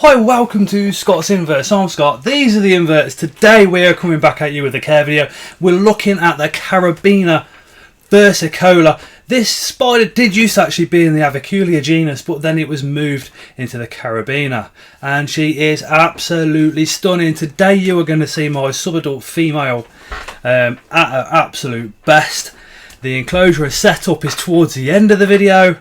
Hi, welcome to Scott's Inverts. I'm Scott. These are the inverts. Today we are coming back at you with a care video. We're looking at the Caribena versicolor. This spider did used to actually be in the Aviculia genus, but then it was moved into the Caribena, and she is absolutely stunning. Today you are going to see my subadult female at her absolute best. The enclosure setup is towards the end of the video,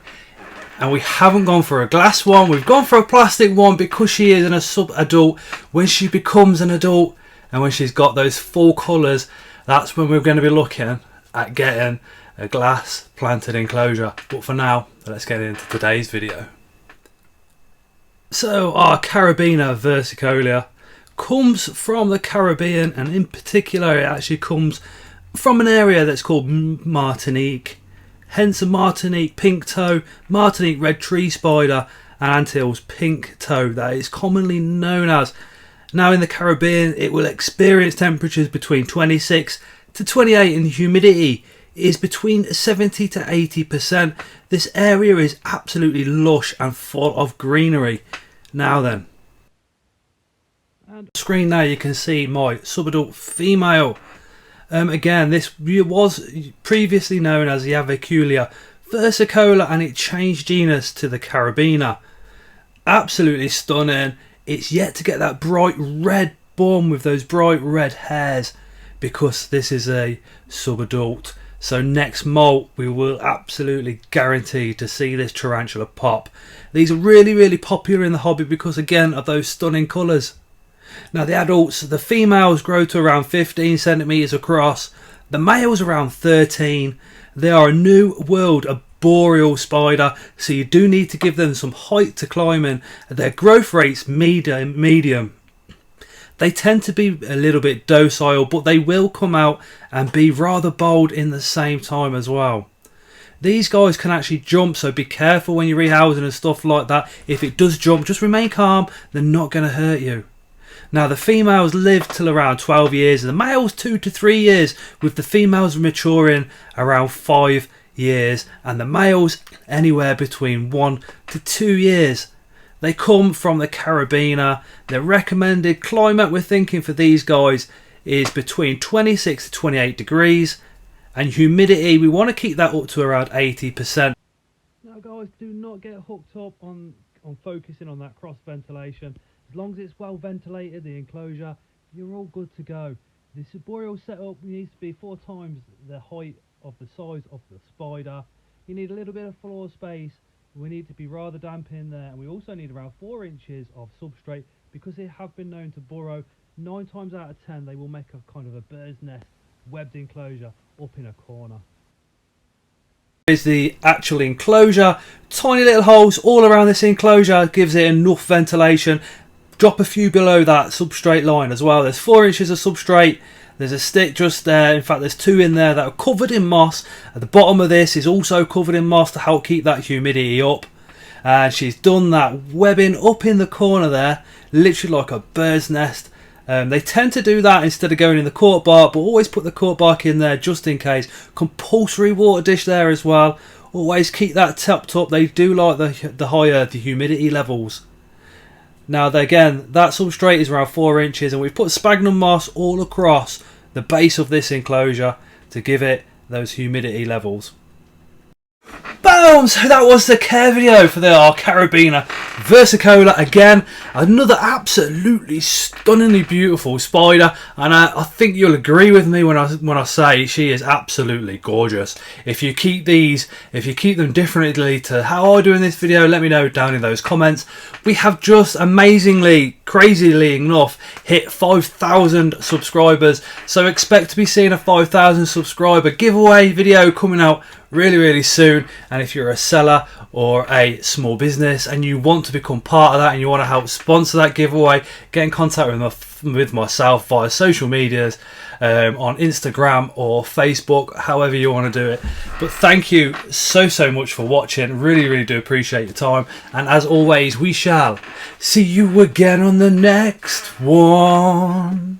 and we haven't gone for a glass one, we've gone for a plastic one because she is in a sub-adult. When she becomes an adult and when she's got those full colours, that's when we're going to be looking at getting a glass planted enclosure. But for now, let's get into today's video. So our Caribena versicolor comes from the Caribbean, and in particular it actually comes from an area that's called Martinique. Hence a Martinique pink toe, Martinique red tree spider, and Antilles pink toe that is commonly known as. Now in the Caribbean it will experience temperatures between 26 to 28 and humidity is between 70 to 80%. This area is absolutely lush and full of greenery. Now then, and on the screen now you can see my subadult female. Again, this was previously known as the Aviculia versicolor, and it changed genus to the Caribena. Absolutely stunning. It's yet to get that bright red bum with those bright red hairs because this is a subadult. So next molt we will absolutely guarantee to see this tarantula pop. These are really popular in the hobby because again of those stunning colours. Now the adults, the females grow to around 15 centimeters across, the males around 13. They are a new world arboreal spider, so you do need to give them some height to climb in. Their growth rate's medium. They tend to be a little bit docile, but they will come out and be rather bold in the same time as well. These guys can actually jump, so be careful when you're rehousing and stuff like that. If it does jump, just remain calm, they're not going to hurt you. Now the females live till around 12 years, and the males 2 to 3 years, with the females maturing around 5 years and the males anywhere between 1 to 2 years. They come from the Caribena. The recommended climate we're thinking for these guys is between 26 to 28 degrees, and humidity we want to keep that up to around 80%. Now guys, do not get hooked up on focusing on that cross ventilation. As long as it's well ventilated, the enclosure, you're all good to go. This arboreal setup needs to be 4 times the height of the size of the spider. You need a little bit of floor space. We need to be rather damp in there, and we also need around 4 inches of substrate because they have been known to burrow. 9 times out of 10 they will make a kind of a bird's nest webbed enclosure up in a corner. Is the actual enclosure. Tiny little holes all around this enclosure gives it enough ventilation. Drop a few below that substrate line as well. There's 4 inches of substrate. There's a stick just there. In fact, there's 2 in there that are covered in moss. At the bottom of this is also covered in moss to help keep that humidity up. And she's done that webbing up in the corner there, literally like a bird's nest. They tend to do that instead of going in the cork bark, but always put the cork bark in there just in case. Compulsory water dish there as well. Always keep that topped up. They do like the higher the humidity levels. Now again, that substrate is around 4 inches, and we've put sphagnum moss all across the base of this enclosure to give it those humidity levels. Boom! So that was the care video for the Caribena versicolor. Again, another absolutely stunningly beautiful spider, and I think you'll agree with me when I say she is absolutely gorgeous. If you keep them differently to how I do in this video, let me know down in those comments. We have just amazingly, crazily enough, hit 5,000 subscribers, so expect to be seeing a 5,000 subscriber giveaway video coming out really soon. And if you're a seller or a small business and you want to become part of that and you want to help sponsor that giveaway, get in contact with myself via social medias, on Instagram or Facebook, however you want to do it. But thank you so much for watching. Really do appreciate your time, and as always we shall see you again on the next one.